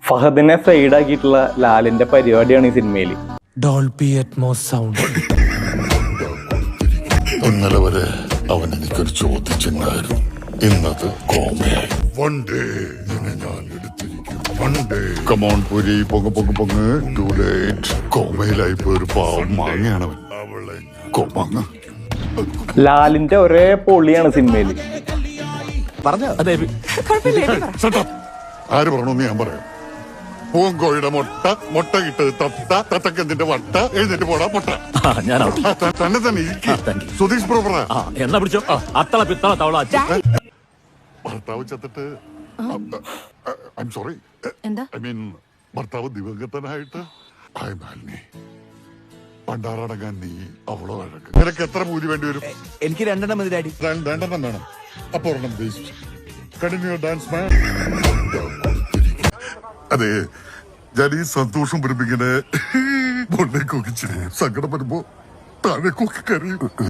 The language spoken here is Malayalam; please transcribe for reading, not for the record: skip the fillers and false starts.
ഫഹദിനെ സൈഡാക്കിയിട്ടുള്ള ലാലിന്റെ പരിപാടിയാണ് ഈ സിനിമയിൽ. Dolby Atmos sound. ഇന്നലെ വരെ അവൻ എനിക്കൊരു ചോദിച്ചിട്ടുണ്ടായിരുന്നു, ഇന്നത് കോമയായി. വൺ ഡേ നിന്നെ ഞാൻ എടുത്തിരിക്കും. വൺ ഡേ കമോൺ പുരി പൊങ്ങ് പൊങ്ങ് പൊങ്ങ്. Too late. കോമയിലായി പോയൊരു പാവം മാങ്ങയാണവൻ. അവളെ കോമാങ്ങ. ലാലിന്റെ ഒരേ പൊളിയാണ് സിനിമയിൽ. ആര് പറഞ്ഞോന്ന് ഞാൻ പറയാം. പൂങ്കോഴിയുടെ മുട്ട ഇട്ടത് തത്തക്കെന്തിന്റെ വട്ട. എഴുന്നേറ്റ് പോടാ മുട്ട. തന്നെ തന്നെ സുധീഷ് പ്രോപ്പറാ. എന്നാ പിടിച്ചോ. അത്തള പിത്തള തവള. ഭർത്താവ് ചത്തിട്ട് I am sorry, I mean ഭർത്താവ് ദിവംഗതനായിട്ട് മാലിനി പണ്ടാറടങ്ങാൻ നീ അവളോ വഴക്ക്. നിനക്ക് എത്ര മൂലി വേണ്ടി വരും? എനിക്ക് 2 എണ്ണം മതി ഡാഡി. 2 എണ്ണം വേണം. അപ്പൊ ഒരെണ്ണം വേസ്റ്റ്. കണ്ടിന്യൂ ഡാൻസ് മാൻ. അതെ, ഞാൻ ഈ സന്തോഷം വരുമ്പിങ്ങനെ മുകളിലേക്ക് നോക്കിച്ചിരി, സങ്കടം വരുമ്പോ താഴെ കൊക്കി കരയും.